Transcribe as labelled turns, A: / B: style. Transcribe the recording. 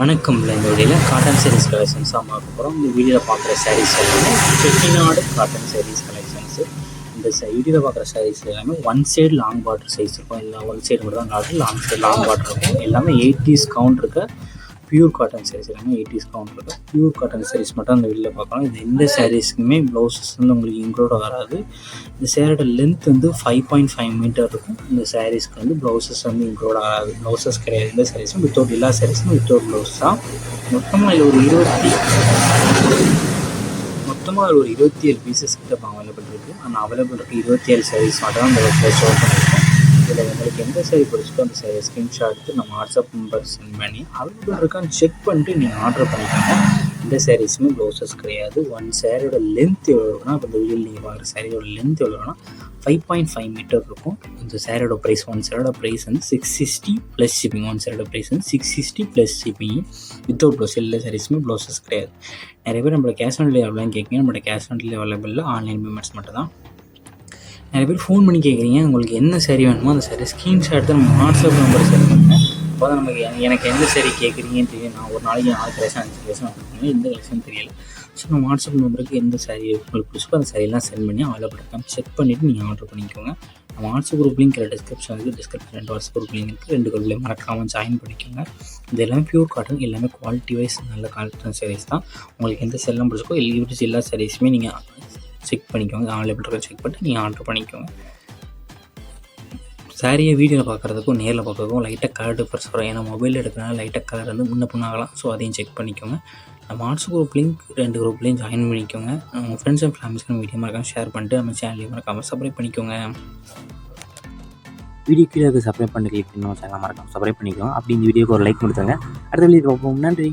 A: வணக்கம்ல. இந்த வீடியோவில் cotton saris collections தான் பார்க்க போகிறோம். இந்த வீடியோவில் பார்க்குற சாரீஸ் எல்லாமே செட்டிநாடு காட்டன் சாரீஸ் கலெக்ஷன்ஸு. இந்த வீடியோவில் பார்க்குற சாரீஸ் எல்லாமே one side long border size இருக்கும். இல்லை ஒன் சைடு மட்டும் தான் cotton, long side long border இருக்கும். எல்லாமே 80s கவுண்ட் இருக்க பியூர் காட்டன் சாரீஸ், எல்லாமே 80s கவுண்ட் இருக்க பியூர் காட்டன் சாரீஸ் மட்டும் அந்த வீடியோவில் பார்க்கலாம். இது எந்த சாரீஸ்க்குமே ப்ளவுசஸ் வந்து உங்களுக்கு இன்க்ளூட் வராது. இந்த சேரோட லென்த் வந்து 5.5 மீட்டர் இருக்கும். இந்த சாரீஸ்க்கு வந்து ப்ளவுசஸ் வந்து இன்க்ளூட் ஆகாது. ப்ளவுசஸ் கிடையாது. எந்த சாரீஸும் வித்தவுட், எல்லா சாரீஸும் வித்தவுட் ப்ளவுஸ் தான். மொத்தமாக இதில் ஒரு 27 பீசஸ் கிட்ட அவைலபிள் இருக்குது. ஆனால் அவைலபிள் இருக்குது 27 சாரீஸ் மட்டும் தான் இந்த வெப்சைட் ஷோ பண்ணியிருக்கோம். இதில் உங்களுக்கு எந்த சாரீ பிடிச்சிக்கோ அந்த சாரீ ஸ்க்ரீன்ஷாட் எடுத்து நம்ம வாட்ஸ்அப் நம்பர் சென்ட் பண்ணி அவைலபிள் இருக்கான்னு செக் பண்ணிட்டு நீங்கள் ஆர்டர் பண்ணிக்கோங்க. இந்த சாரீஸுமே ப்ளவுசஸ் கிடையாது. ஒன் சாரியோட லென்த் எவ்வளோ இருக்குன்னா, இப்போ இந்த வீடியோவில் நீங்கள் பார்க்குற சாரியோட லென்த் எவ்வளோனா 5.5 மீட்டர் இருக்கும். இந்த சாரியோட ப்ரைஸ், ஒன் சாரியோட ப்ரைஸ் வந்து 660 ப்ளஸ் ஷிப்பிங். ஒன் சாரியோட ப்ரைஸ் வந்து 660 ப்ளஸ் ஷிப்பிங் வித்தவுட் ப்ளவுஸ். எல்லா சாரீஸுமே ப்ளவுசஸ் கிடையாது. நிறைய பேர் நம்மளோட கேஷ் ஆன் டெலிவரி எவ்வளோன்னு கேட்குங்க. நம்மளோட cash on delivery available, online payments மட்டும் தான். நிறைய பேர் ஃபோன் பண்ணி கேட்குறீங்க. உங்களுக்கு என்ன சாரீ வேணுமோ அந்த சாரீ ஸ்க்ரீன்ஷாட் எடுத்து நம்ம வாட்ஸ்அப் நம்பர் சென்ட் பண்ணுங்கள். அப்போ தான் நமக்கு எனக்கு எந்த சாரீ கேட்குறீங்கன்னு தெரியும். நான் ஒரு நாளைக்கு 4 கலெக்ஷன் 5 கலெக்ஷன் பண்ணுவேன். எந்த கலெக்ஷன் தெரியல. ஸோ நம்ம வாட்ஸ்அப் நம்பருக்கு எந்த சாரீ உங்களுக்கு பிடிச்சிக்கோ அந்த சாரீலாம் சென்ட் பண்ணி அவைலபிள் இருக்கான்னு செக் பண்ணிவிட்டு நீங்கள் ஆர்டர் பண்ணிக்கோங்க. நம்ம வாட்ஸ்அப் குரூப் லிங்க் டிஸ்கிரிப்ஷன் இருக்குது. டிஸ்கிரிப்ஷன் 2 வாட்ஸ்அப் குரூப் லிங்க் இருக்குது. 2 குரூப்லேயும் மறக்காமல் ஜாயின் பண்ணிக்கோங்க. இது எல்லாமே பியூர் காட்டன், எல்லாமே குவாலிட்டி வைஸ் நல்ல காட்டன் சாரீஸ் தான். உங்களுக்கு எந்த செல்லாம் பிடிச்சிக்கோ எல்லா சாரீஸுமே நீங்கள் செக் பண்ணிக்கோங்க. அவைலபிள் இருக்க செக் பண்ணிட்டு நீங்கள் ஆர்டர் பண்ணிக்கோங்க. சாரியை வீடியோவில் பார்க்குறதுக்கும் நேரில் பார்க்குறதுக்கும் லைட்டாக கலர் டிஃபரன்ஸ் வரும். ஏன்னா மொபைல் எடுக்கிறனால லைட்டாக கலர் வந்து முன்ன பின்னாகலாம். ஸோ அதையும் செக் பண்ணிக்கோங்க. நம்ம வாட்ஸ்அப் குரூப் லிங்க் 2 குரூப்லேயும் ஜாயின் பண்ணிக்கோங்க. உங்கள் ஃப்ரெண்ட்ஸ் அண்ட் ஃபேமிலிஸ்க்கு வீடியோ மறக்காமல் ஷேர் பண்ணிட்டு நம்ம சேனலையும் மறக்காமல் சப்ஸ்கிரைப் பண்ணிக்கோங்க.
B: வீடியோ கீழே சப்ஸ்கிரைப் பண்ணி கிளிக் பண்ணி நம்ம சேனலை மறக்காமல் சப்ஸ்கிரைப் பண்ணிக்கோங்க. அப்படி இந்த வீடியோக்கு ஒரு லைக் கொடுத்துருங்க. அடுத்த வீடியோ பார்ப்போம். நன்றி.